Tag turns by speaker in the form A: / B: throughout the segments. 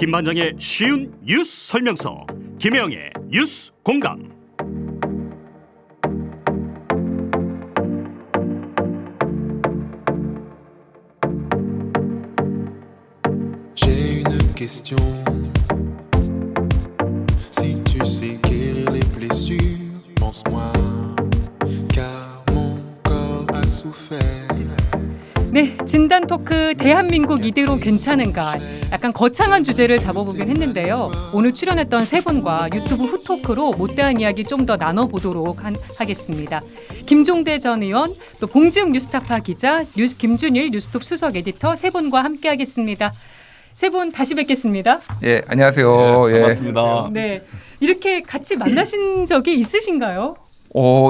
A: 김반장의 쉬운 뉴스 설명서, 김혜영의 뉴스 공감.
B: J'ai une question. Si tu sais guérir les blessures, pense-moi, car mon corps a souffert.
C: 네, 진단 토크 대한민국 이대로 괜찮은가? 약간 거창한 주제를 잡아보긴 했는데요. 오늘 출연했던 세 분과 유튜브 후토크로 못다한 이야기 좀 더 나눠보도록 하겠습니다. 김종대 전 의원, 또 봉지욱 뉴스타파 기자, 김준일 뉴스톱 수석 에디터 세 분과 함께하겠습니다. 세 분 다시 뵙겠습니다.
D: 예, 안녕하세요.
E: 네, 반갑습니다.
C: 네, 이렇게 같이 만나신 적이 있으신가요?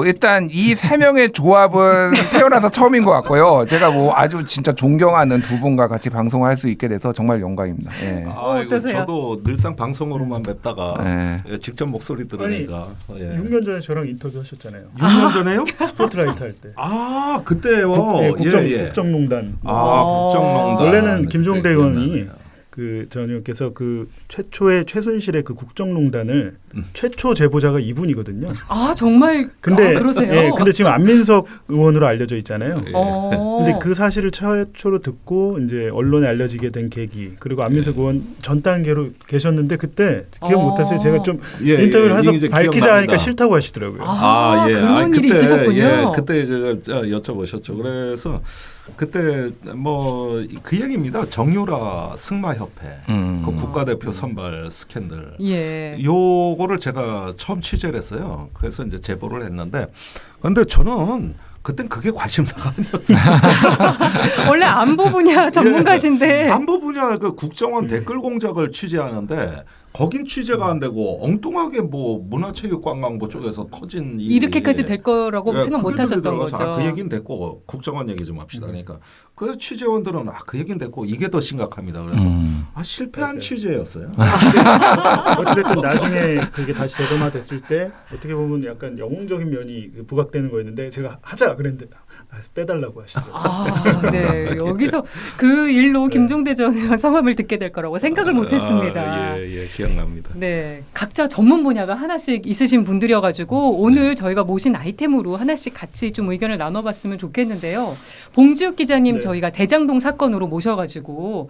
D: 일단 이 세 명의 조합은 태어나서 처음인 것 같고요. 제가 뭐 아주 진짜 존경하는 두 분과 같이 방송을 할 수 있게 돼서 정말 영광입니다. 예.
C: 어떠세요?
E: 저도 늘상 방송으로만 뵙다가
D: 예.
E: 직접 목소리 들으니까.
F: 아니, 6년 전에 저랑 인터뷰 하셨잖아요.
E: 6년 전에요?
F: 스포트라이트 할 때.
E: 그때요.
F: 국정농단.
E: 국정농단.
F: 원래는 김종대 의원이
E: 기억나네요.
F: 전 의원께서 최초의 최순실의 국정농단을 최초 제보자가 이분이거든요.
C: 아, 정말?
F: 근데
C: 그러세요?
F: 예, 근데 지금 안민석 의원으로 알려져 있잖아요.
E: 예.
F: 근데 그 사실을 최초로 듣고 이제 언론에 알려지게 된 계기, 그리고 안민석 의원 전 단계로 계셨는데 그때 기억 못하세요? 제가 좀 인터뷰를 해서 밝히자 하니까 싫다고 하시더라고요.
C: 그런 일이 있으셨군요.
E: 그때 여쭤보셨죠. 그래서 그때 뭐 그 얘기입니다. 정유라 승마협회 그 국가대표 선발 스캔들. 요거를 제가 처음 취재를 했어요. 그래서 이제 제보를 했는데, 근데 저는 그땐 그게 관심사가 아니었어요.
C: 원래 안보 분야 전문가신데.
E: 안보 분야 그 국정원 댓글 공작을 취재하는데 거긴 취재가 안 되고 엉뚱하게 뭐 문화체육관광부 쪽에서 터진 일이
C: 이렇게까지 될 거라고 생각 못 하셨던 거죠.
E: 그 얘기는 됐고 국정원 얘기 좀 합시다. 그러니까 그 취재원들은 그 얘기는 됐고 이게 더 심각합니다. 그래서 실패한 취재였어요.
F: 어찌됐든 나중에 그게 다시 재점화됐을 때 어떻게 보면 약간 영웅적인 면이 부각되는 거였는데 제가 하자 그랬는데 빼달라고 하시더라고요.
C: 네. 여기서 그 일로 김종대 전 의원 성함을 듣게 될 거라고 생각을 못했습니다.
E: 기억납니다.
C: 네, 각자 전문 분야가 하나씩 있으신 분들이어가지고 오늘 저희가 모신 아이템으로 하나씩 같이 좀 의견을 나눠봤으면 좋겠는데요. 봉지욱 기자님 저희가 대장동 사건으로 모셔가지고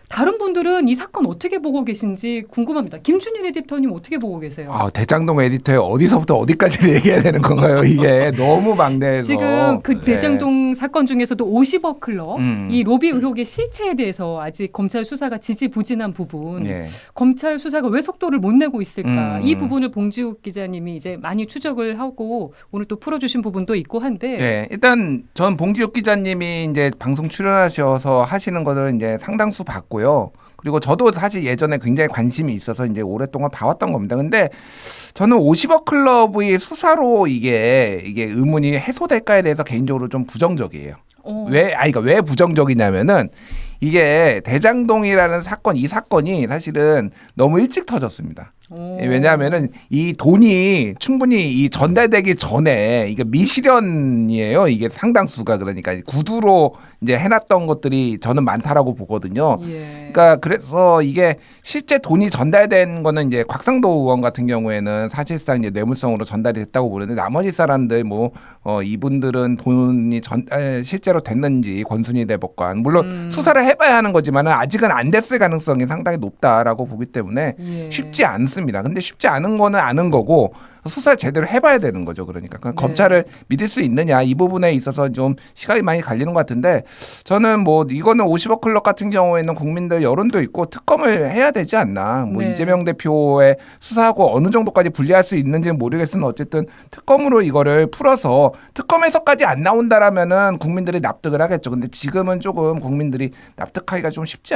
C: 다른 분들은 이 사건 어떻게 보고 계신지 궁금합니다. 김준일 에디터님 어떻게 보고 계세요?
D: 대장동 에디터에 어디서부터 어디까지 얘기해야 되는 건가요? 이게 너무 막내해서.
C: 지금 그 대장동 사건 중에서도 50억 클럽 이 로비 의혹의 실체에 대해서 아직 검찰 수사가 지지부진한 부분, 검찰 수사가 왜 속도를 못 내고 있을까, 이 부분을 봉지욱 기자님이 이제 많이 추적을 하고 오늘 또 풀어주신 부분도 있고 한데.
D: 일단 전 봉지욱 기자님이 이제 방송 출연하셔서 하시는 것을 이제 상당수 봤고. 그리고 저도 사실 예전에 굉장히 관심이 있어서 이제 오랫동안 봐왔던 겁니다. 근데 저는 50억 클럽의 수사로 이게 의문이 해소될까에 대해서 개인적으로 좀 부정적이에요. 그러니까 왜 부정적이냐면은 이게 대장동이라는 사건, 이 사건이 사실은 너무 일찍 터졌습니다. 왜냐하면은 이 돈이 충분히 이 전달되기 전에 이게 미실현이에요. 이게 상당수가. 그러니까 구두로 이제 해놨던 것들이 저는 많다라고 보거든요. 그러니까 그래서 이게 실제 돈이 전달된 거는 이제 곽상도 의원 같은 경우에는 사실상 이제 뇌물성으로 전달이 됐다고 보는데, 나머지 사람들 이분들은 돈이 실제로 됐는지 권순희 대법관 물론 수사를 해봐야 하는 거지만은 아직은 안 됐을 가능성이 상당히 높다라고 보기 때문에 쉽지 않습니다. 근데 쉽지 않은 거는 아는 거고 수사를 제대로 해봐야 되는 거죠. 그러니까 검찰을 믿을 수 있느냐, 이 부분에 있어서 좀 시간이 많이 갈리는 것 같은데, 저는 이거는 50억 클럽 같은 경우에는 국민들 여론도 있고 특검을 해야 되지 않나. 이재명 대표의 수사하고 어느 정도까지 분리할 수 있는지는 모르겠으나 어쨌든 특검으로 이거를 풀어서 특검에서까지 안 나온다라면은 국민들이 납득을 하겠죠. 근데 지금은 조금 국민들이 납득하기가 좀 쉽지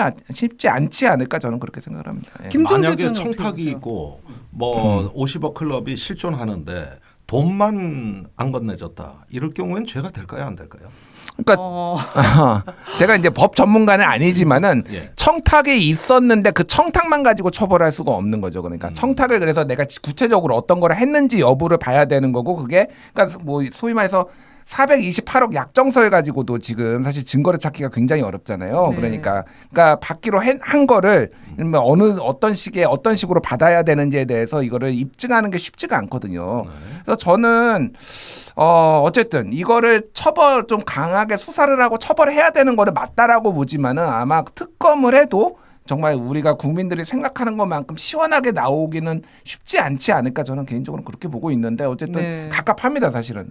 D: 않지 않을까, 저는 그렇게 생각을 합니다.
E: 만약에 청탁이 있고 50억 클럽이 실존하는데 돈만 안 건네줬다, 이럴 경우엔 죄가 될까요, 안 될까요?
D: 그러니까 제가 이제 법 전문가는 아니지만은 청탁이 있었는데 그 청탁만 가지고 처벌할 수가 없는 거죠. 그러니까 청탁을 그래서 내가 구체적으로 어떤 걸 했는지 여부를 봐야 되는 거고, 그게 그러니까 소위 말해서 428억 약정서를 가지고도 지금 사실 증거를 찾기가 굉장히 어렵잖아요.
C: 네.
D: 그러니까 받기로 한 거를 어떤 시기에 어떤 식으로 받아야 되는지에 대해서 이거를 입증하는 게 쉽지가 않거든요. 그래서 저는 어쨌든 이거를 좀 강하게 수사를 하고 처벌해야 되는 거를 맞다라고 보지만은 아마 특검을 해도 정말 우리가 국민들이 생각하는 것만큼 시원하게 나오기는 쉽지 않지 않을까 저는 개인적으로 그렇게 보고 있는데 어쨌든
C: 네.
D: 갑갑합니다 사실은.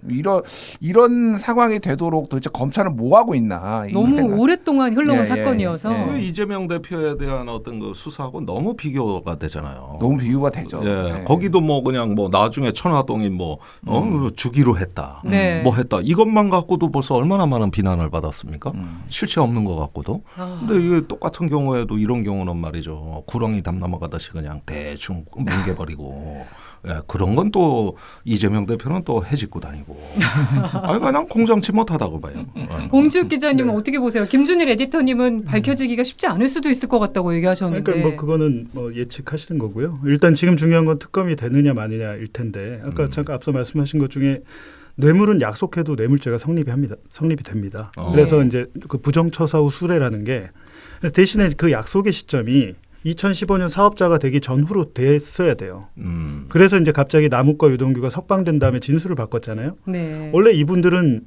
D: 이런 상황이 되도록 도대체 검찰은 뭐 하고 있나.
C: 너무 오랫동안 흘러온
D: 예,
C: 사건이어서.
D: 예.
E: 그 이재명 대표에 대한 어떤 그 수사하고 너무 비교가 되잖아요.
D: 너무 비교가 되죠.
E: 예,
D: 예.
E: 거기도 뭐 그냥 뭐 나중에 천화동이 주기로 했다.
C: 네.
E: 뭐 했다. 이것만 갖고도 벌써 얼마나 많은 비난을 받았습니까? 실체 없는 것 갖고도. 근데 이게 똑같은 경우에도 이런 경우는 말이죠. 구렁이 담 넘어가듯이 그냥 대충 뭉개버리고. 예, 그런 건 또 이재명 대표는 또 해집고 다니고. 아니 그냥 공정치 못하다고 봐요.
C: 봉지욱 기자님은 어떻게 보세요? 김준일 에디터님은 밝혀지기가 쉽지 않을 수도 있을 것 같다고 얘기하셨는데.
F: 그러니까 뭐 그거는 뭐 예측하시는 거고요. 일단 지금 중요한 건 특검이 되느냐 마느냐일 텐데 아까 잠깐 앞서 말씀하신 것 중에 뇌물은 약속해도 뇌물죄가 성립이 됩니다. 그래서 이제 그 부정처사 후 수뢰라는 게 대신에 그 약속의 시점이 2015년 사업자가 되기 전후로 됐어야 돼요. 그래서 이제 갑자기 남욱과 유동규가 석방된 다음에 진술을 바꿨잖아요.
C: 네.
F: 원래 이분들은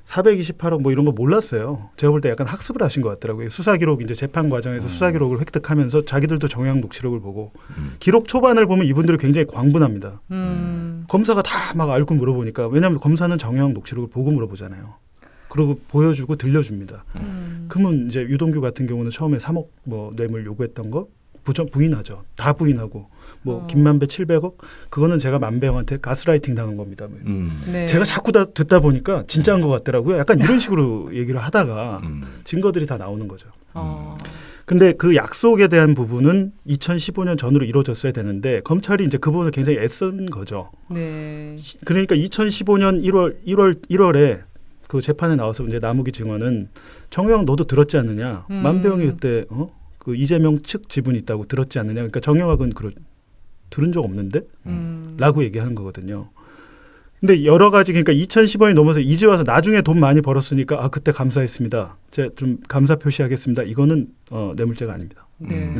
F: 428억 뭐 이런 거 몰랐어요. 제가 볼 때 약간 학습을 하신 것 같더라고요. 수사 기록 이제 재판 과정에서 수사 기록을 획득하면서 자기들도 정황 녹취록을 보고 기록 초반을 보면 이분들이 굉장히 광분합니다. 검사가 다 막 알고 물어보니까 왜냐하면 검사는 정황 녹취록을 보고 물어보잖아요. 그리고 보여주고 들려줍니다. 그러면 이제 유동규 같은 경우는 처음에 3억 뭐 뇌물 요구했던 거 부인하죠. 다 부인하고 뭐 김만배 700억 그거는 제가 만배형한테 가스라이팅 당한 겁니다.
C: 네.
F: 제가 자꾸 듣다 보니까 진짜인 것 같더라고요. 약간 이런 식으로 얘기를 하다가 증거들이 다 나오는 거죠. 근데 그 약속에 대한 부분은 2015년 전으로 이루어졌어야 되는데 검찰이 이제 그 부분을 굉장히 애쓴 거죠.
C: 네.
F: 그러니까 2015년 1월에 그 재판에 나와서 이제 남욱이 증언은 정영 너도 들었지 않느냐? 만배형이 그때 그 이재명 측 지분이 있다고 들었지 않느냐? 그러니까 정영학은 들은 적 없는데? 라고 얘기하는 거거든요. 근데 여러 가지 그러니까 2015년이 넘어서 이제 와서 나중에 돈 많이 벌었으니까 그때 감사했습니다. 제가 좀 감사 표시하겠습니다. 이거는 뇌물죄가 아닙니다.
C: 네.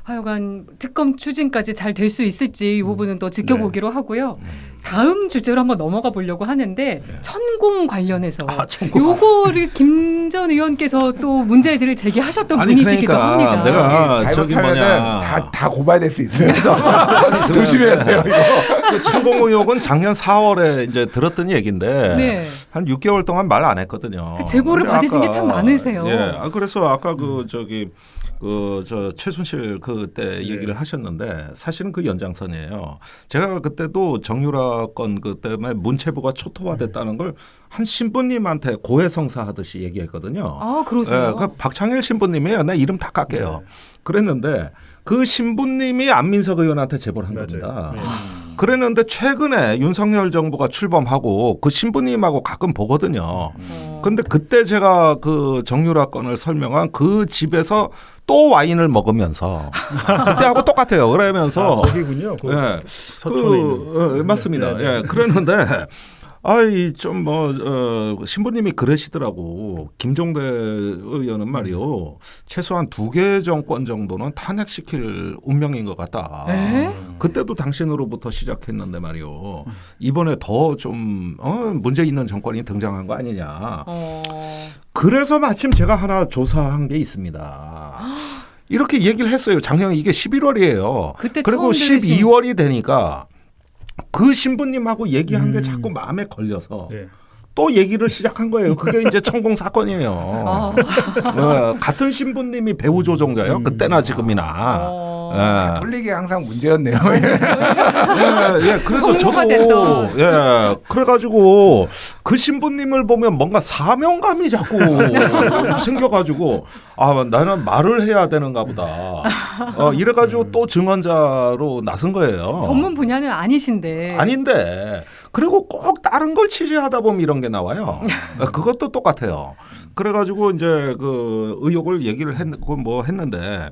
C: 하여간 특검 추진까지 잘 될 수 있을지 이 부분은 또 지켜보기로 하고요. 다음 주제로 한번 넘어가 보려고 하는데 천공 관련해서 요거를 김 전 의원께서 또 문제를 제기하셨던 분이시기도
E: 그러니까
C: 합니다.
E: 내가
D: 잘못하면은 다 고발될 수 있어요. 조심해야 돼요. 이거.
E: 그 천공 의혹은 작년 4월에 이제 들었던 얘기인데
C: 네.
E: 한 6개월 동안 말 안 했거든요.
C: 그 제보를 받으신 게 참 많으세요.
E: 예. 그래서 아까 저 최순실 그때 얘기를 하셨는데 사실은 그 연장선이에요. 제가 그때도 정유라 건 그 때문에 문체부가 초토화됐다는 걸 한 신부님한테 고해성사하듯이 얘기했거든요.
C: 아, 그러세요?
E: 그 박창일 신부님이에요. 내 이름 다 깎게요. 그랬는데 그 신부님이 안민석 의원한테 제보를 한 겁니다. 그랬는데 최근에 윤석열 정부가 출범하고 그 신부님하고 가끔 보거든요. 그런데 그때 제가 그 정유라 건을 설명한 그 집에서 또 와인을 먹으면서 그때하고 똑같아요. 그러면서
F: 거기군요.
E: 예,
F: 서촌에 있는.
E: 맞습니다.
F: 네.
E: 예, 그랬는데 좀 신부님이 그러시더라고. 김종대 의원은 말이요. 최소한 2개 정권 정도는 탄핵시킬 운명인 것 같다. 그때도 당신으로부터 시작했는데 말이요. 이번에 더 좀 문제 있는 정권이 등장한 거 아니냐. 그래서 마침 제가 하나 조사한 게 있습니다. 이렇게 얘기를 했어요. 작년 이게 11월이에요. 그리고 12월이 되니까 그 신부님하고 얘기한 게 자꾸 마음에 걸려서 또 얘기를 시작한 거예요. 그게 이제 천공 사건이에요. 같은 신부님이 배우 조종자예요. 그때나 지금이나.
D: 가톨릭이 항상 문제였네요.
E: 그래서 저도 그래가지고 그 신부님을 보면 뭔가 사명감이 자꾸 생겨가지고 나는 말을 해야 되는가 보다. 이래가지고 또 증언자로 나선 거예요.
C: 전문 분야는 아니신데.
E: 아닌데. 그리고 꼭 다른 걸 취재하다 보면 이런 게 나와요. 그것도 똑같아요. 그래가지고 이제 그 의혹을 얘기를 했는데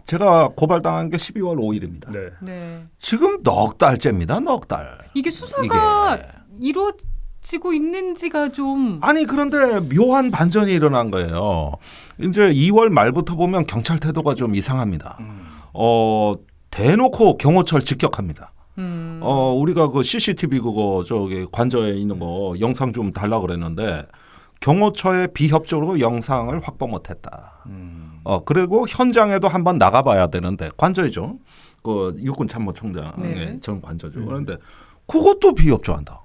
E: 제가 고발당한 게 12월 5일입니다.
C: 네.
E: 지금 넉 달째입니다. 넉 달.
C: 이게 수사가 이루어진 이어지고 있는지가 좀
E: 아니 그런데 묘한 반전이 일어난 거예요. 이제 2월 말부터 보면 경찰 태도가 좀 이상합니다. 대놓고 경호처를 직격합니다. 우리가 그 CCTV 그거 저기 관저에 있는 거 영상 좀 달라 그랬는데 경호처에 비협조로 영상을 확보 못했다. 그리고 현장에도 한번 나가봐야 되는데 관저이죠. 그 육군 참모총장의
C: 네.
E: 전 관저죠. 그런데 그것도 비협조한다.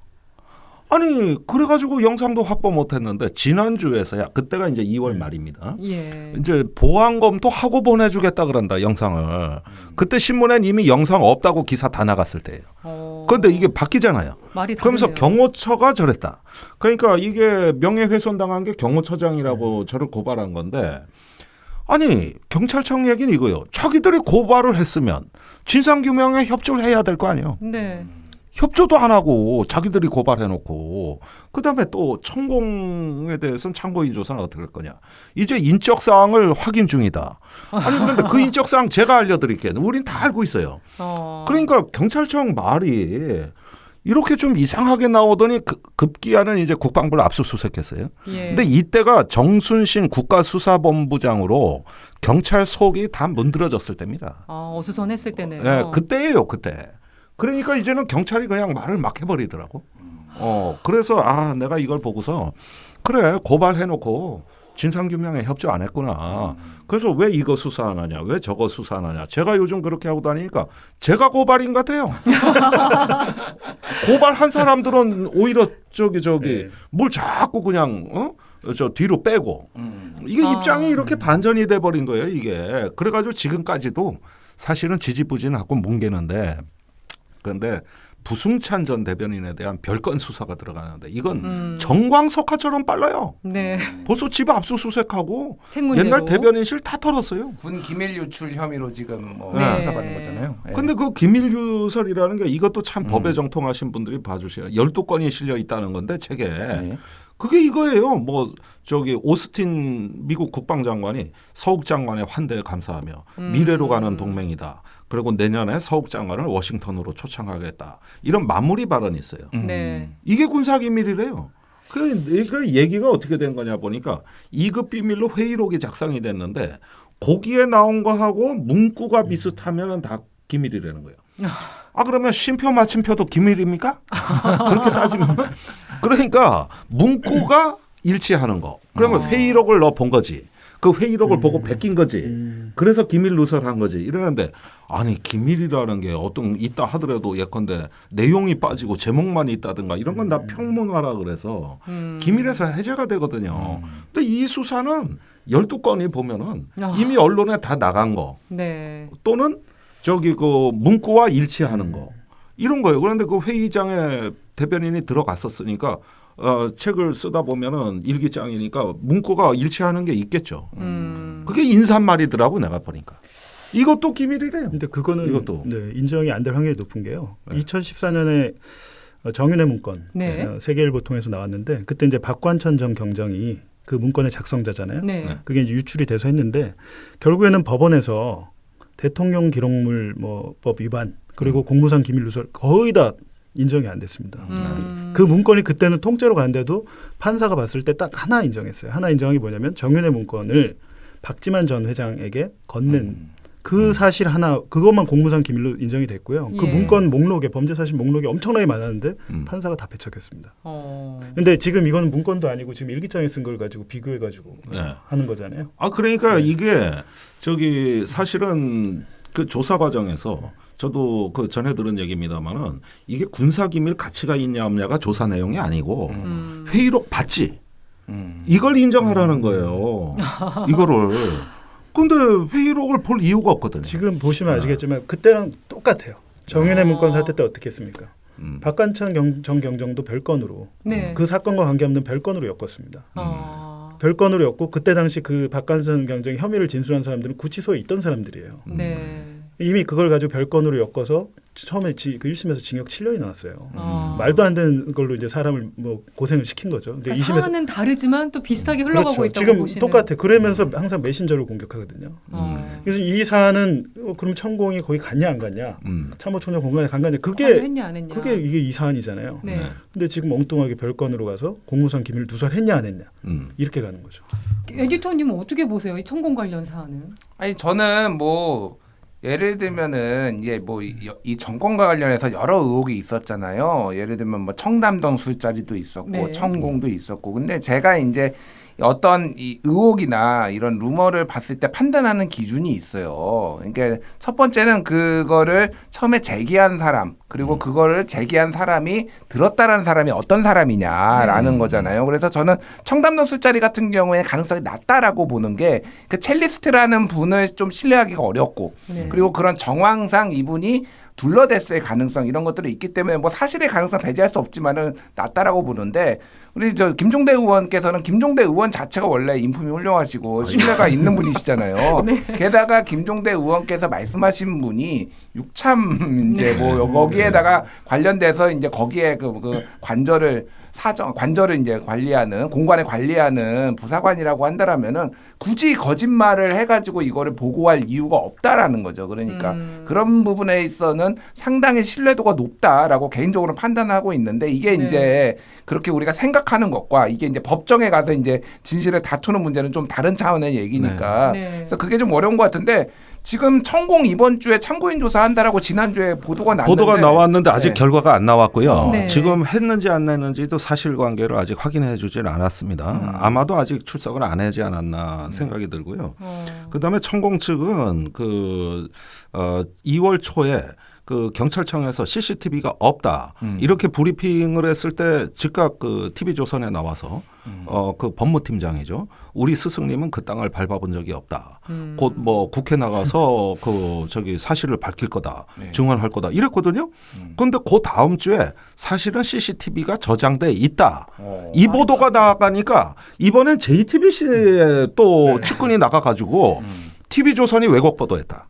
E: 아니 그래가지고 영상도 확보 못했는데 지난주에서야 그때가 이제 2월 말입니다.
C: 예.
E: 이제 보안검도 하고 보내주겠다 그런다 영상을. 그때 신문엔 이미 영상 없다고 기사 다 나갔을 때예요. 그런데 이게 바뀌잖아요.
C: 말이
E: 그러면서
C: 다르네요.
E: 경호처가 저랬다. 그러니까 이게 명예훼손당한 게 경호처장이라고 저를 고발한 건데 아니 경찰청 얘기는 이거요. 자기들이 고발을 했으면 진상규명에 협조를 해야 될 거 아니에요.
C: 네.
E: 협조도 안 하고 자기들이 고발해놓고 그다음에 또 천공에 대해서는 참고인 조사는 어떻게 할 거냐. 이제 인적사항을 확인 중이다. 아니 그런데 그 인적사항 제가 알려드릴게요. 우린 다 알고 있어요. 그러니까 경찰청 말이 이렇게 좀 이상하게 나오더니 급기야는 이제 국방부를 압수수색했어요.
C: 예.
E: 근데 이때가 정순신 국가수사본부장으로 경찰 속이 다 문드러졌을 때입니다.
C: 어수선했을 때네요.
E: 네, 그때예요, 그때. 그러니까 이제는 경찰이 그냥 말을 막 해버리더라고. 그래서 내가 이걸 보고서 그래 고발해놓고 진상규명에 협조 안 했구나. 그래서 왜 이거 수사 안 하냐, 왜 저거 수사 안 하냐. 제가 요즘 그렇게 하고 다니니까 제가 고발인 같아요. 고발한 사람들은 오히려 뭘 자꾸 그냥 저 뒤로 빼고 이게 입장이 이렇게 반전이 돼버린 거예요. 이게 그래가지고 지금까지도 사실은 지지부진하고 뭉개는데. 그런데 부승찬 전 대변인에 대한 별건 수사가 들어가는데 이건 정광석화처럼 빨라요.
C: 네.
E: 벌써 집 압수수색하고
C: 책 문제로.
E: 옛날 대변인실 다 털었어요.
D: 군 기밀 유출 혐의로 지금
C: 네.
D: 수사받는 거잖아요. 네.
E: 근데 그 기밀 유설이라는 게 이것도 참 법에 정통하신 분들이 봐주셔야 12건이 실려 있다는 건데 책에.
D: 네.
E: 그게 이거예요. 뭐 저기 오스틴 미국 국방장관이 서욱 장관의 환대에 감사하며 미래로 가는 동맹이다. 그리고 내년에 서욱 장관을 워싱턴으로 초청하겠다. 이런 마무리 발언이 있어요.
C: 네.
E: 이게 군사기밀이래요. 그 얘기가 어떻게 된 거냐 보니까 2급 비밀로 회의록이 작성이 됐는데 거기에 나온 거하고 문구가 비슷하면 다 기밀이라는 거예요. 그러면 쉼표 마침표도 기밀입니까? 그렇게 따지면 그러니까 문구가 일치하는 거. 그러면 회의록을 넣어 본 거지. 그 회의록을 보고 베낀 거지. 그래서 기밀 누설한 거지. 이러는데 아니 기밀이라는 게 어떤 있다 하더라도 예컨대 내용이 빠지고 제목만 있다든가 이런 건 다 평문화라 그래서 기밀에서 해제가 되거든요. 근데 이 수사는 12건이 보면은 이미 언론에 다 나간 거.
C: 네.
E: 또는 저기 그 문구와 일치하는 거. 이런 거예요. 그런데 그 회의장에 대변인이 들어갔었으니까 책을 쓰다 보면은 일기장이니까 문구가 일치하는 게 있겠죠. 그게 인사말이더라고 내가 보니까. 이것도 기밀이래요.
F: 근데 그거는
E: 이것도.
F: 네, 인정이 안 될 확률이 높은 게요. 2014년에 정윤회 문건
C: 네.
F: 세계일보 통해서 나왔는데 그때 이제 박관천 전 경정이 그 문건의 작성자잖아요.
C: 네.
F: 그게 이제 유출이 돼서 했는데 결국에는 법원에서 대통령 기록물 법 위반 그리고 공무상 기밀 누설 거의 다 인정이 안 됐습니다. 그 문건이 그때는 통째로 갔는데도 판사가 봤을 때 딱 하나 인정했어요. 하나 인정한 게 뭐냐면 정윤회 문건을 박지만 전 회장에게 건넨 그 사실 하나 그것만 공무상 기밀로 인정이 됐고요. 그
C: 예.
F: 문건 목록에 범죄 사실 목록이 엄청나게 많았는데 판사가 다 배척했습니다. 근데 지금 이건 문건도 아니고 지금 일기장에 쓴 걸 가지고 비교해 가지고
E: 네.
F: 하는 거잖아요.
E: 그러니까 이게 저기 사실은 그 조사 과정에서 저도 그 전에 들은 얘기입니다만은 이게 군사기밀 가치가 있냐 없냐가 조사 내용이 아니고 회의록 봤지. 이걸 인정하라는 거예요. 이거를. 근데 회의록을 볼 이유가 없거든요.
F: 지금 보시면 아시겠지만 그때랑 똑같아요. 정윤회 문건 사태 때 어떻게 했습니까? 박관천 전 경정도 별건으로
C: 네.
F: 그 사건과 관계없는 별건으로 엮었습니다. 별건으로 였고 그때 당시 그 박관천 경정의 혐의를 진술한 사람들은 구치소에 있던 사람들이에요.
C: 네.
F: 이미 그걸 가지고 별건으로 엮어서 처음에 그 1심에서 징역 7년이 나왔어요. 말도 안 되는 걸로 이제 사람을 고생을 시킨 거죠. 근데
C: 그러니까 사안은 다르지만 또 비슷하게 흘러가고
F: 그렇죠.
C: 있다고
F: 지금
C: 보시는.
F: 똑같아. 그러면서 항상 메신저를 공격하거든요. 그래서 이 사안은 그럼 천공이 거기 갔냐 안 갔냐, 참모총장 공간에 간 거냐, 그게
C: 했냐 안 했냐.
F: 그게 이게 이 사안이잖아요.
C: 네.
F: 근데 지금 엉뚱하게 별건으로 가서 공무상 기밀 누설했냐 안 했냐 이렇게 가는 거죠.
C: 에디터님은 어떻게 보세요? 이 천공 관련 사안은?
D: 아니 저는 뭐 예를 들면은 이제 뭐 이 정권과 관련해서 여러 의혹이 있었잖아요. 예를 들면 뭐 청담동 술자리도 있었고
C: 네.
D: 천공도 있었고. 근데 제가 이제 어떤 이 의혹이나 이런 루머를 봤을 때 판단하는 기준이 있어요. 그러니까 첫 번째는 그거를 처음에 제기한 사람, 그리고 그거를 제기한 사람이 들었다라는 사람이 어떤 사람이냐라는 거잖아요. 그래서 저는 청담동 술자리 같은 경우에 가능성이 낮다라고 보는 게 그 첼리스트라는 분을 좀 신뢰하기가 어렵고, 그리고 그런 정황상 이분이 둘러댔을 가능성 이런 것들이 있기 때문에 뭐 사실의 가능성 배제할 수 없지만은 낮다라고 보는데, 우리 저 김종대 의원께서는 김종대 의원 자체가 원래 인품이 훌륭하시고 신뢰가 있는 분이시잖아요. 게다가 김종대 의원께서 말씀하신 분이 육참 이제 뭐 거기에다가 관련돼서 이제 거기에 그 관절을 이제 관리하는 공관에 관리하는 부사관이라고 한다라면은 굳이 거짓말을 해가지고 이거를 보고할 이유가 없다라는 거죠. 그러니까 그런 부분에 있어서는 상당히 신뢰도가 높다라고 개인적으로 판단하고 있는데, 이게 이제 그렇게 우리가 생각하는 것과 이게 이제 법정에 가서 이제 진실을 다투는 문제는 좀 다른 차원의 얘기니까. 그래서 그게 좀 어려운 것 같은데. 지금 천공 이번 주에 참고인 조사한다라고 지난주에 보도가
E: 나왔는데 아직 결과가 안 나왔고요.
C: 네.
E: 지금 했는지 안 했는지도 사실관계를 아직 확인해 주질 않았습니다. 아마도 아직 출석을 안 하지 않았나 생각이 들고요. 그다음에 천공 측은 2월 초에 그 경찰청에서 CCTV가 없다 이렇게 브리핑을 했을 때 즉각 그 TV조선에 나와서 그 법무팀장이죠. 우리 스승님은 그 땅을 밟아본 적이 없다. 곧 뭐 국회 나가서 그 저기 사실을 밝힐 거다, 증언할 거다 이랬거든요. 그런데 그 다음 주에 사실은 CCTV가 저장돼 있다. 이 보도가 나가니까 이번엔 JTBC에 또 측근이 나가가지고 TV조선이 왜곡 보도했다.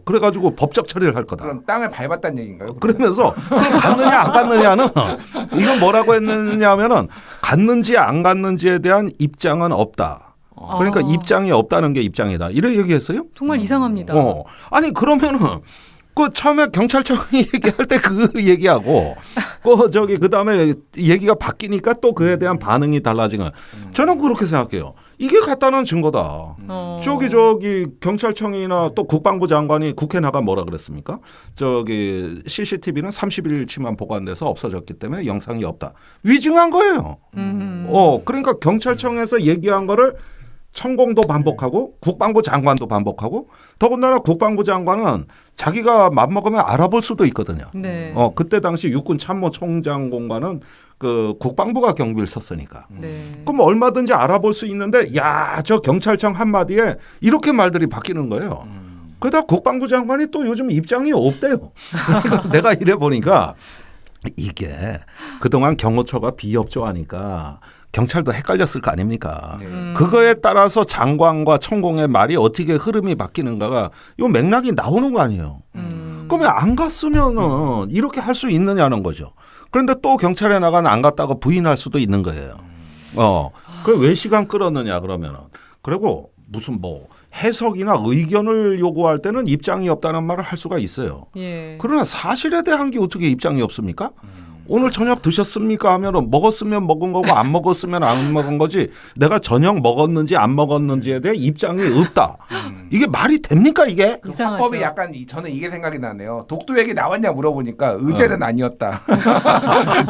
E: 그래가지고 법적 처리를 할 거다.
D: 그럼 땅을 밟았다는 얘기인가요?
E: 그러면서 그럼 갔느냐 안 갔느냐는 이건 뭐라고 했느냐면은 갔는지 안 갔는지에 대한 입장은 없다. 그러니까 입장이 없다는 게 입장이다. 이렇게 얘기했어요.
C: 정말 이상합니다.
E: 아니 그러면은 그 처음에 경찰청이 얘기할 때 그 얘기하고 그 다음에 얘기가 바뀌니까 또 그에 대한 반응이 달라진 거예요. 저는 그렇게 생각해요. 이게 갖다는 증거다. 저기 경찰청이나 또 국방부 장관이 국회 나가 뭐라 그랬습니까? 저기 CCTV는 30일치만 보관돼서 없어졌기 때문에 영상이 없다. 위증한 거예요. 그러니까 경찰청에서 얘기한 거를 천공도 반복하고 국방부 장관도 반복하고, 더군다나 국방부 장관은 자기가 맘먹으면 알아볼 수도 있거든요.
C: 네.
E: 그때 당시 육군 참모총장 공관은 그 국방부가 경비를 썼으니까.
C: 네.
E: 그럼 얼마든지 알아볼 수 있는데 저 경찰청 한마디에 이렇게 말들이 바뀌는 거예요. 그러다 국방부 장관이 또 요즘 입장이 없대요. 그러니까 내가 이래 보니까 이게 그동안 경호처가 비협조하니까 경찰도 헷갈렸을 거 아닙니까? 그거에 따라서 장관과 천공의 말이 어떻게 흐름이 바뀌는가가 요 맥락이 나오는 거 아니에요. 그러면 안 갔으면은 이렇게 할 수 있느냐는 거죠. 그런데 또 경찰에 나가는 안 갔다고 부인할 수도 있는 거예요. 그래 왜 시간 끌었느냐 그러면은. 그리고 무슨 뭐 해석이나 의견을 요구할 때는 입장이 없다는 말을 할 수가 있어요. 그러나 사실에 대한 게 어떻게 입장이 없습니까? 오늘 저녁 드셨습니까 하면은 먹었으면 먹은 거고 안 먹었으면 안 먹은 거지, 내가 저녁 먹었는지 안 먹었는지에 대해 입장이 없다. 이게 말이 됩니까 이게?
D: 그 화법이 약간 저는 이게 생각이 나네요. 독도액이 나왔냐 물어보니까 의제는 아니었다.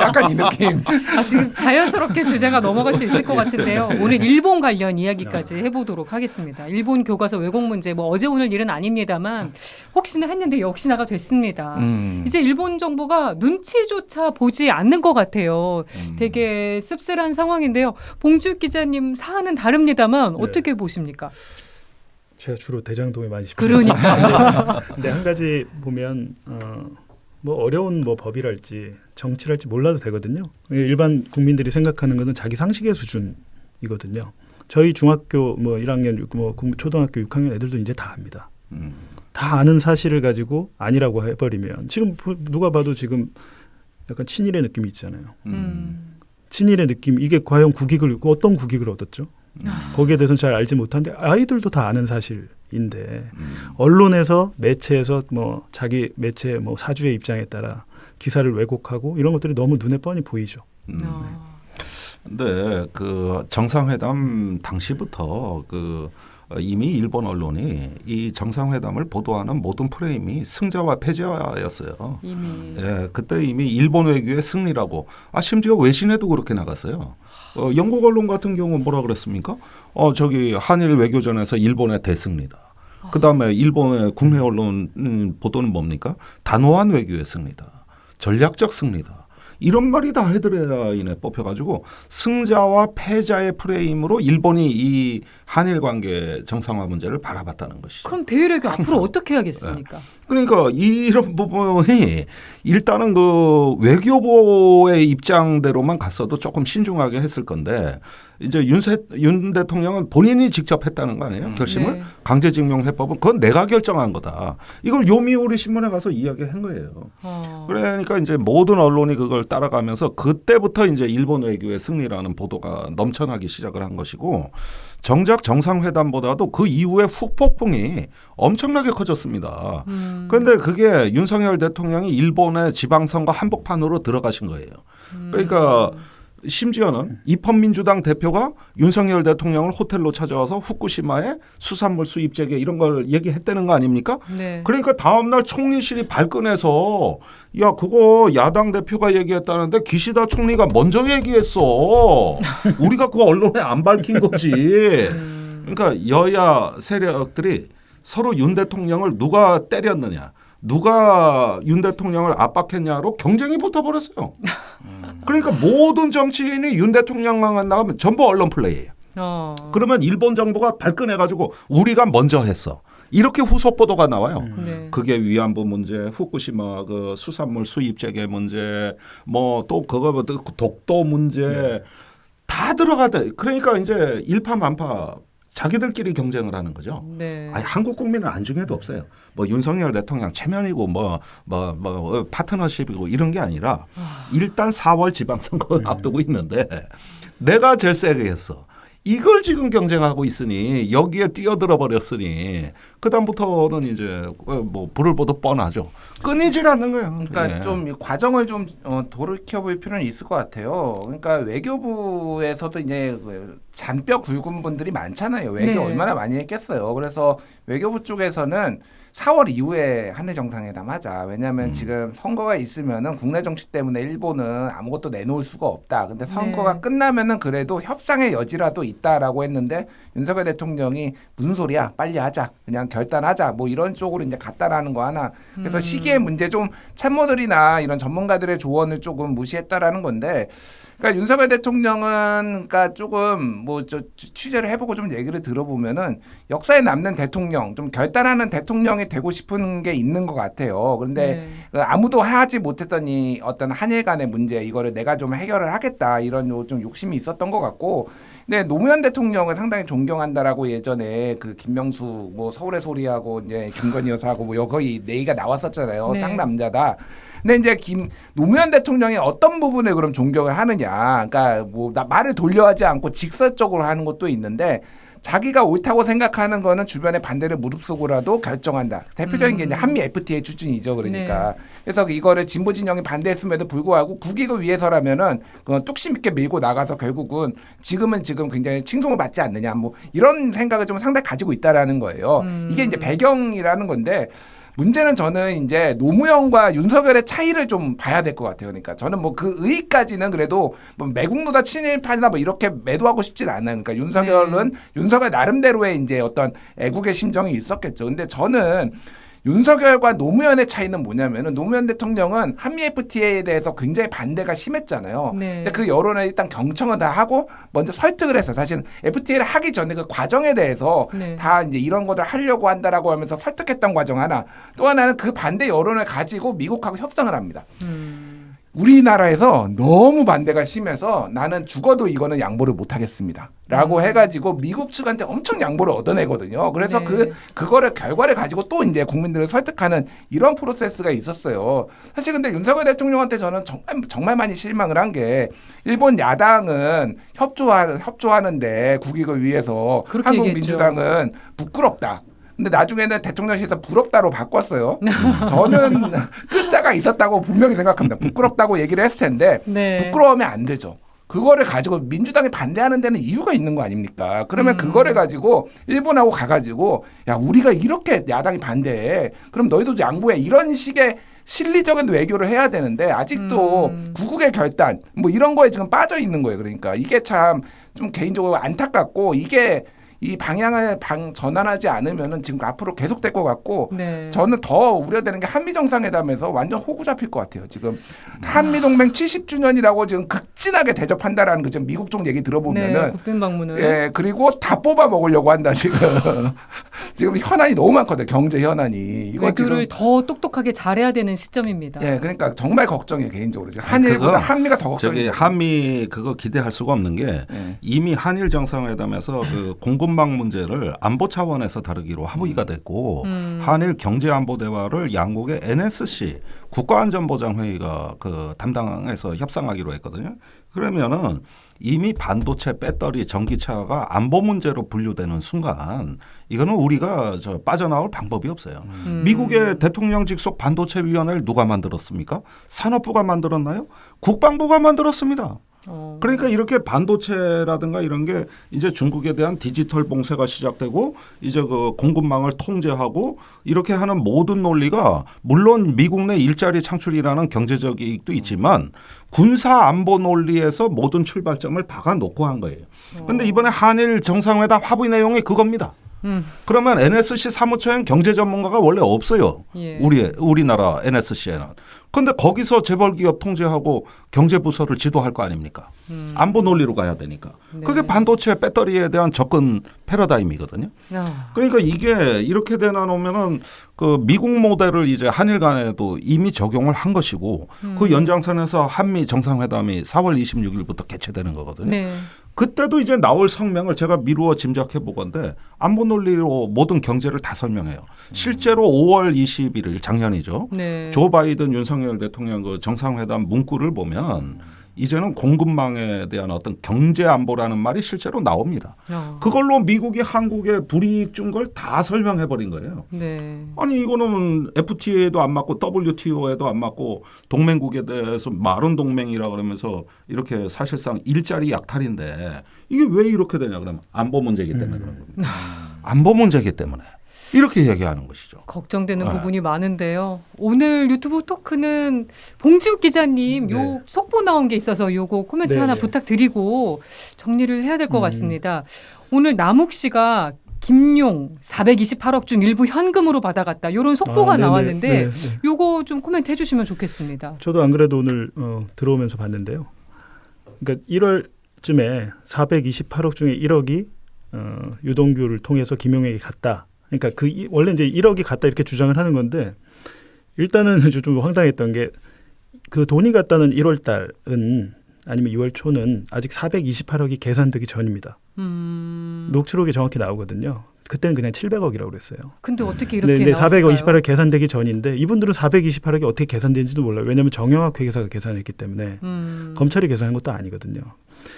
D: 약간 이 느낌.
C: 지금 자연스럽게 주제가 넘어갈 수 있을 것 같은데요. 오늘 일본 관련 이야기까지 해보도록 하겠습니다. 일본 교과서 왜곡 문제, 뭐 어제 오늘 일은 아닙니다만 혹시나 했는데 역시나가 됐습니다. 이제 일본 정부가 눈치조차 보지 않는 것 같아요. 되게 씁쓸한 상황인데요. 봉지욱 기자님 사안은 다릅니다만 어떻게 보십니까?
F: 제가 주로 대장동에 많이 싶어요.
C: 그러니까.
F: 근데 한 가지 보면 뭐 어려운 뭐 법이랄지 정치랄지 몰라도 되거든요. 일반 국민들이 생각하는 것은 자기 상식의 수준이거든요. 저희 중학교 뭐 1학년, 뭐 초등학교 6학년 애들도 이제 다 압니다. 다 아는 사실을 가지고 아니라고 해버리면 지금 누가 봐도 지금 약간 친일의 느낌이 있잖아요. 친일의 느낌, 이게 과연 어떤 국익을 얻었죠? 거기에 대해서는 잘 알지 못하는데 아이들도 다 아는 사실이에요. 언론에서 매체에서 뭐 자기 매체 뭐 사주의 입장에 따라 기사를 왜곡하고 이런 것들이 너무 눈에 뻔히 보이죠.
E: 근데 그 정상회담 당시부터 그 이미 일본 언론이 이 정상회담을 보도하는 모든 프레임이 승자와 패자였어요. 예, 그때 이미 일본 외교의 승리라고. 심지어 외신에도 그렇게 나갔어요. 영국 언론 같은 경우는 뭐라 그랬습니까? 저기 한일 외교전에서 일본의 대승리다. 그다음에 일본의 국내 언론 보도는 뭡니까? 단호한 외교의 승리다. 전략적 승리다. 이런 말이 다 헤드라인에 뽑혀가지고 승자와 패자의 프레임으로 일본이 이 한일 관계 정상화 문제를 바라봤다는 것이죠.
C: 그럼 대외외교 앞으로 어떻게 해야겠습니까?
E: 그러니까 이런 부분이 일단은 그 외교부의 입장대로만 갔어도 조금 신중하게 했을 건데 이제 윤 대통령은 본인이 직접 했다는 거 아니에요? 결심을. 네. 강제징용 해법은 그건 내가 결정한 거다. 이걸 요미우리 신문에 가서 이야기한 거예요. 그러니까 이제 모든 언론이 그걸 따라가면서 그때부터 이제 일본 외교의 승리라는 보도가 넘쳐나기 시작을 한 것이고 정작 정상회담보다도 그 이후에 후폭풍이 엄청나게 커졌습니다. 그런데 그게 윤석열 대통령이 일본의 지방선거 한복판으로 들어가신 거예요. 그러니까 심지어는 입헌민주당 대표가 윤석열 대통령을 호텔로 찾아와서 후쿠시마에 수산물 수입 재개 이런 걸 얘기했다는 거 아닙니까? 네. 그러니까 다음날 총리실이 발끈해서 야 그거 야당 대표가 얘기했다는데 기시다 총리가 먼저 얘기했어. 우리가 그 언론에 안 밝힌 거지. 그러니까 여야 세력들이 서로 윤 대통령을 누가 때렸느냐. 누가 윤 대통령을 압박했냐로 경쟁이 붙어버렸어요. 그러니까 모든 정치인이 윤 대통령만 나가면 전부 언론 플레이예요. 그러면 일본 정부가 발끈해가지고 우리가 먼저 했어. 이렇게 후속 보도가 나와요. 네. 그게 위안부 문제, 후쿠시마 그 수산물 수입 재개 문제, 뭐 또 그거 독도 문제 네. 다 들어가다. 그러니까 이제 일파만파. 자기들끼리 경쟁을 하는 거죠. 네. 아니, 한국 국민은 안중에도 없어요. 뭐 윤석열 대통령 체면이고 뭐 파트너십이고 이런 게 아니라 일단 4월 지방선거 앞두고 있는데 내가 제일 세게 했어. 이걸 지금 경쟁하고 있으니 여기에 뛰어들어 버렸으니 그다음부터는 이제 뭐 불을 보듯 뻔하죠. 끊이질 않는 거예요.
D: 그러니까 네. 좀 과정을 좀 돌이켜볼 필요는 있을 것 같아요. 그러니까 외교부에서도 이제 잔뼈 굵은 분들이 많잖아요. 외교 네. 얼마나 많이 했겠어요. 그래서 외교부 쪽에서는 4월 이후에 한일 정상회담 하자. 왜냐하면 지금 선거가 있으면은 국내 정치 때문에 일본은 아무것도 내놓을 수가 없다. 근데 선거가 네. 끝나면은 그래도 협상의 여지라도 있다라고 했는데 윤석열 대통령이 무슨 소리야? 빨리 하자. 그냥 결단하자. 뭐 이런 쪽으로 이제 갔다라는 거 하나. 그래서 시기의 문제 좀 참모들이나 이런 전문가들의 조언을 조금 무시했다라는 건데. 그러니까 윤석열 대통령은 그러니까 조금 뭐 취재를 해보고 좀 얘기를 들어보면은 역사에 남는 대통령, 좀 결단하는 대통령이 되고 싶은 게 있는 것 같아요. 그런데 아무도 하지 못했던 이 어떤 한일 간의 문제 이거를 내가 좀 해결을 하겠다 이런 좀 욕심이 있었던 것 같고. 근데 노무현 대통령을 상당히 존경한다라고 예전에 그 김명수 뭐 서울의 소리하고 이제 김건희 여사하고 뭐 거의 내기가 나왔었잖아요. 네. 쌍남자다. 근데 이제 노무현 대통령이 어떤 부분에 그럼 존경을 하느냐. 그러니까 뭐 말을 돌려하지 않고 직설적으로 하는 것도 있는데 자기가 옳다고 생각하는 거는 주변의 반대를 무릅쓰고라도 결정한다. 대표적인 게 이제 한미 FTA 추진이죠. 그러니까. 네. 그래서 이거를 진보 진영이 반대했음에도 불구하고 국익을 위해서라면은 그건 뚝심 있게 밀고 나가서 결국은 지금 굉장히 칭송을 받지 않느냐. 뭐 이런 생각을 좀 상당히 가지고 있다라는 거예요. 이게 이제 배경이라는 건데 문제는 저는 이제 노무현과 윤석열의 차이를 좀 봐야 될 것 같아요. 그러니까 저는 뭐 그 의의까지는 그래도 뭐 매국노다 친일파나 뭐 이렇게 매도하고 싶진 않아요. 그러니까 윤석열은 윤석열 나름대로의 이제 어떤 애국의 심정이 있었겠죠. 근데 저는 윤석열과 노무현의 차이는 뭐냐면은 노무현 대통령은 한미 FTA에 대해서 굉장히 반대가 심했잖아요. 네. 근데 그 여론을 일단 경청을 다 하고 먼저 설득을 해서 사실은 FTA를 하기 전에 그 과정에 대해서 네. 다 이제 이런 것들 하려고 한다라고 하면서 설득했던 과정 하나. 또 하나는 그 반대 여론을 가지고 미국하고 협상을 합니다. 우리나라에서 너무 반대가 심해서 나는 죽어도 이거는 양보를 못 하겠습니다. 라고 해가지고 미국 측한테 엄청 양보를 얻어내거든요. 그래서 네. 그거를 결과를 가지고 또 이제 국민들을 설득하는 이런 프로세스가 있었어요. 사실 근데 윤석열 대통령한테 저는 정말 많이 실망을 한 게 일본 야당은 협조하는데 국익을 위해서 한국 민주당은 부끄럽다. 근데 나중에는 대통령실에서 부럽다로 바꿨어요. 저는 끝자가 있었다고 분명히 생각합니다. 부끄럽다고 얘기를 했을 텐데
C: 네.
D: 부끄러우면 안 되죠. 그거를 가지고 민주당이 반대하는 데는 이유가 있는 거 아닙니까? 그러면 그거를 가지고 일본하고 가가지고 야 우리가 이렇게 야당이 반대해. 그럼 너희도 양보해. 이런 식의 실리적인 외교를 해야 되는데 아직도 구국의 결단 뭐 이런 거에 지금 빠져 있는 거예요. 그러니까 이게 참 좀 개인적으로 안타깝고 이게 이 방향을 전환하지 않으면은 지금 앞으로 계속될 것 같고
C: 네.
D: 저는 더 우려되는 게 한미 정상회담에서 완전 호구 잡힐 것 같아요. 지금 한미 동맹 70주년이라고 지금 극진하게 대접한다라는 그 지금 미국 쪽 얘기 들어보면은
C: 네, 국빈 방문을
D: 예 그리고 다 뽑아 먹으려고 한다 지금 지금 현안이 너무 많거든 경제 현안이 이거
C: 외교를
D: 지금
C: 더 똑똑하게 잘해야 되는 시점입니다.
D: 예 그러니까 정말 걱정이에요 개인적으로 한일보다 한미가 더 걱정이에요.
E: 저기 한미 그거 기대할 수가 없는 게 이미 한일 정상회담에서 그 공급망 문제를 안보 차원에서 다루기로 합의가 됐고 한일 경제 안보 대화를 양국의 NSC 국가안전보장회의가 그 담당해서 협상하기로 했거든요. 그러면은 이미 반도체, 배터리, 전기차가 안보 문제로 분류되는 순간 이거는 우리가 빠져나올 방법이 없어요. 미국의 대통령 직속 반도체 위원회를 누가 만들었습니까? 산업부가 만들었나요? 국방부가 만들었습니다. 그러니까 이렇게 반도체라든가 이런 게 이제 중국에 대한 디지털 봉쇄가 시작되고 이제 그 공급망을 통제하고 이렇게 하는 모든 논리가 물론 미국 내 일자리 창출이라는 경제적 이익도 있지만 군사 안보 논리에서 모든 출발점을 박아놓고 한 거예요. 그런데 이번에 한일 정상회담 합의 내용이 그겁니다. 그러면 NSC 사무처엔 경제 전문가가 원래 없어요.
C: 예.
E: 우리나라 NSC에는. 그런데 거기서 재벌기업 통제하고 경제부서를 지도할 거 아닙니까? 안보 논리로 가야 되니까.
C: 네.
E: 그게 반도체 배터리에 대한 접근 패러다임이거든요.
C: 야.
E: 그러니까 이게 이렇게 되나 놓으면은 그 미국 모델을 이제 한일 간에도 이미 적용을 한 것이고 그 연장선에서 한미 정상회담이 4월 26일부터 개최되는 거거든요.
C: 네.
E: 그때도 이제 나올 성명을 제가 미루어 짐작해 보건데 안보 논리로 모든 경제를 다 설명해요. 실제로 5월 21일 작년이죠.
C: 네.
E: 조 바이든 윤석열 대통령 그 정상회담 문구를 보면 이제는 공급망에 대한 어떤 경제 안보라는 말이 실제로 나옵니다. 그걸로 미국이 한국에 불이익 준 걸 다 설명해 버린 거예요.
C: 네.
E: 아니 이거는 FTA에도 안 맞고 WTO에도 안 맞고 동맹국에 대해서 마른 동맹이라 그러면서 이렇게 사실상 일자리 약탈인데 이게 왜 이렇게 되냐 그러면 안보 문제이기 때문에 그런 겁니다. 안보 문제이기 때문에 이렇게 얘기하는 것이죠.
C: 걱정되는 부분이 많은데요. 오늘 유튜브 토크는 봉지욱 기자님 요 속보 나온 게 있어서 요거 코멘트 하나 부탁드리고 정리를 해야 될 것 같습니다. 오늘 남욱 씨가 김용 428억 중 일부 현금으로 받아갔다. 이런 속보가 나왔는데 요거 좀 코멘트 해주시면 좋겠습니다.
F: 저도 안 그래도 오늘 들어오면서 봤는데요. 그러니까 1월쯤에 428억 중에 1억이 유동규를 통해서 김용에게 갔다. 그러니까 원래 이제 1억이 갔다 이렇게 주장을 하는 건데 일단은 좀 황당했던 게 그 돈이 갔다는 1월 달은 아니면 2월 초는 아직 428억이 계산되기 전입니다. 녹취록이 정확히 나오거든요. 그때는 그냥 700억이라고 그랬어요.
C: 근데 어떻게 이렇게
F: 네,
C: 나왔을까요?
F: 428억 계산되기 전인데 이분들은 428억이 어떻게 계산되는지도 몰라요. 왜냐하면 정영학 회계사가 계산했기 때문에 검찰이 계산한 것도 아니거든요.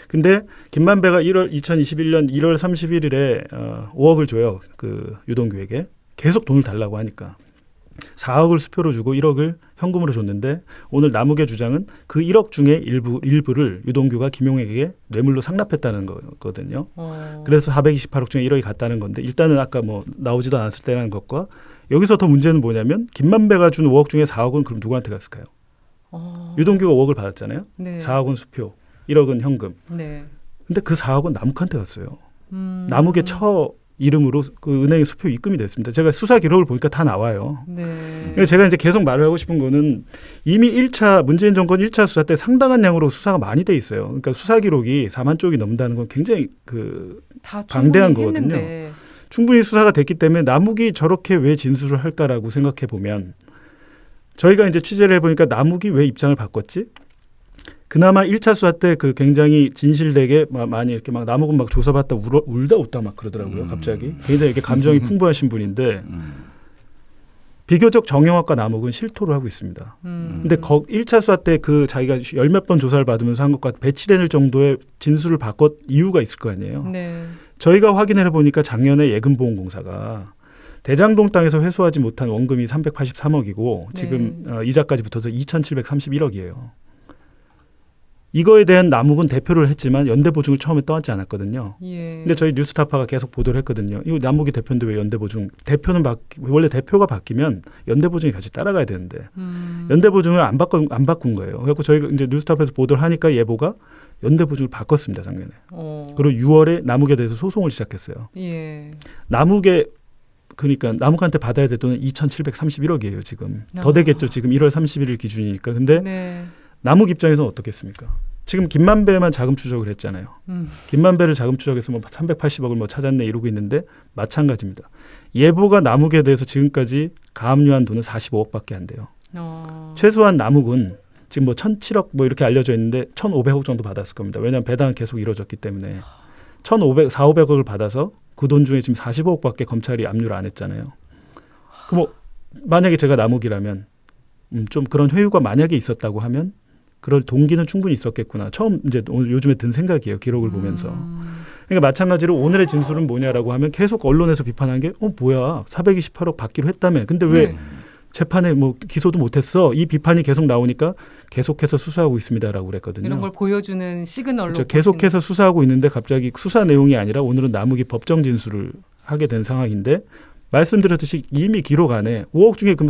F: 근데 김만배가 2021년 1월 31일에 5억을 줘요. 그 유동규에게. 계속 돈을 달라고 하니까. 4억을 수표로 주고 1억을 현금으로 줬는데 오늘 남욱의 주장은 그 1억 중에 일부를 유동규가 김용에게 뇌물로 상납했다는 거거든요. 그래서 428억 중에 1억이 갔다는 건데 일단은 아까 뭐 나오지도 않았을 때라는 것과 여기서 더 문제는 뭐냐면 김만배가 준 5억 중에 4억은 그럼 누구한테 갔을까요? 유동규가 5억을 받았잖아요.
C: 네.
F: 4억은 수표, 1억은 현금.
C: 네.
F: 근데 그 4억은 남욱한테 갔어요. 남욱의 처 이름으로 그 은행에 수표 입금이 됐습니다. 제가 수사 기록을 보니까 다 나와요.
C: 네.
F: 제가 이제 계속 말을 하고 싶은 거는 이미 1차 문재인 정권 1차 수사 때 상당한 양으로 수사가 많이 돼 있어요. 그러니까 수사 기록이 4만 쪽이 넘는다는 건 굉장히
C: 다
F: 방대한 거거든요.
C: 했는데.
F: 충분히 수사가 됐기 때문에 남욱이 저렇게 왜 진술을 할까라고 생각해 보면 저희가 이제 취재를 해보니까 남욱이 왜 입장을 바꿨지? 그나마 1차 수사 때 그 굉장히 진실되게 많이 이렇게 막 남욱은 막 조사받다 울다 웃다 막 그러더라고요. 갑자기 굉장히 이렇게 감정이 풍부하신 분인데 비교적 정영학과 남욱은 실토를 하고 있습니다. 근데 1차 수사 때 그 자기가 열 몇 번 조사를 받으면서 한 것과 배치될 정도의 진술을 바꿨 이유가 있을 거 아니에요.
C: 네.
F: 저희가 확인을 해보니까 작년에 예금보험공사가 대장동 땅에서 회수하지 못한 원금이 383억이고 지금 이자까지 붙어서 2,731억이에요. 이거에 대한 남욱은 대표를 했지만 연대보증을 처음에 떠안지 않았거든요. 근데 저희 뉴스타파가 계속 보도를 했거든요. 이거 남욱이 대표인데 왜 연대보증? 대표는 원래 대표가 바뀌면 연대보증이 같이 따라가야 되는데 연대보증을 안 바꾼 거예요. 그래서 저희가 이제 뉴스타파에서 보도를 하니까 예보가 연대보증을 바꿨습니다, 작년에. 그리고 6월에 남욱에 대해서 소송을 시작했어요. 남욱에 그러니까 남욱한테 받아야 될 돈은 2,731억이에요 지금. 더 되겠죠. 지금 1월 31일 기준이니까. 근데 남욱 입장에서는 어떻겠습니까? 지금 김만배만 자금 추적을 했잖아요. 김만배를 자금 추적해서 뭐 380억을 뭐 찾았네 이러고 있는데 마찬가지입니다. 예보가 남욱에 대해서 지금까지 가압류한 돈은 45억밖에 안 돼요. 최소한 남욱은 지금 뭐 1,007억 뭐 이렇게 알려져 있는데 1,500억 정도 받았을 겁니다. 왜냐하면 배당은 계속 이루어졌기 때문에 4,500억을 받아서 그 돈 중에 지금 45억밖에 검찰이 압류를 안 했잖아요. 그 뭐 만약에 제가 남욱이라면 좀 그런 회유가 만약에 있었다고 하면 그럴 동기는 충분히 있었겠구나. 처음 이제 요즘에 든 생각이에요. 기록을 보면서. 그러니까 마찬가지로 오늘의 진술은 뭐냐라고 하면 계속 언론에서 비판한 게 뭐야 428억 받기로 했다며. 근데 왜 재판에 뭐 기소도 못했어. 이 비판이 계속 나오니까 계속해서 수사하고 있습니다라고 그랬거든요.
C: 이런 걸 보여주는 시그널로.
F: 그렇죠. 계속해서 수사하고 있는데 갑자기 수사 내용이 아니라 오늘은 남욱이 법정 진술을 하게 된 상황인데 말씀드렸듯이 이미 기록 안에 5억 중에 그럼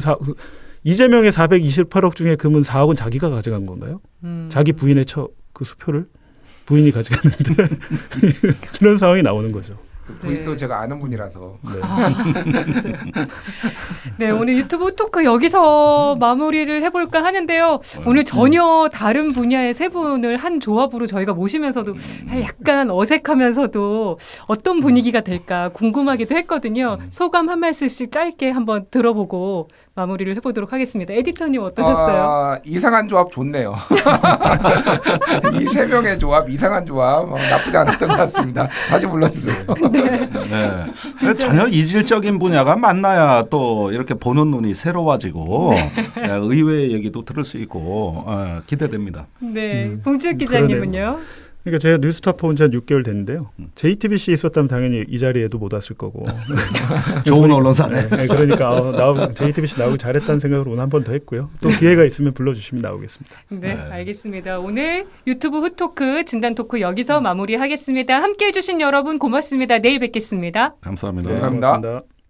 F: 이재명의 428억 중에 그러면 4억은 자기가 가져간 건가요? 자기 부인의 그 수표를 부인이 가져갔는데 이런 상황이 나오는 거죠.
D: 부인도 제가 아는 분이라서.
C: 네, 오늘 유튜브 토크 여기서 마무리를 해볼까 하는데요. 오늘 전혀 다른 분야의 세 분을 한 조합으로 저희가 모시면서도 약간 어색하면서도 어떤 분위기가 될까 궁금하기도 했거든요. 소감 한 말씀씩 짧게 한번 들어보고 마무리를 해보도록 하겠습니다. 에디터님 어떠셨어요?
D: 이상한 조합 좋네요. 이 세 명의 조합, 이상한 조합 나쁘지 않았던 것 같습니다. 자주 불러주세요.
E: 네. 전혀 이질적인 분야가 만나야 또 이렇게 보는 눈이 새로워지고 의외의 얘기도 들을 수 있고 기대됩니다.
C: 네, 봉지욱 기자님은요?
F: 그러니까 제가 뉴스타파 온 지 한 6개월 됐는데요. JTBC에 있었다면 당연히 이 자리에도 못 왔을 거고.
E: 좋은 언론사네.
F: 네, 그러니까 JTBC 나오기 잘했다는 생각으로 오늘 한 번 더 했고요. 또 기회가 있으면 불러주시면 나오겠습니다.
C: 네, 알겠습니다. 오늘 유튜브 후토크 진단토크 여기서 마무리하겠습니다. 함께해 주신 여러분 고맙습니다. 내일 뵙겠습니다.
E: 감사합니다.
F: 네, 감사합니다.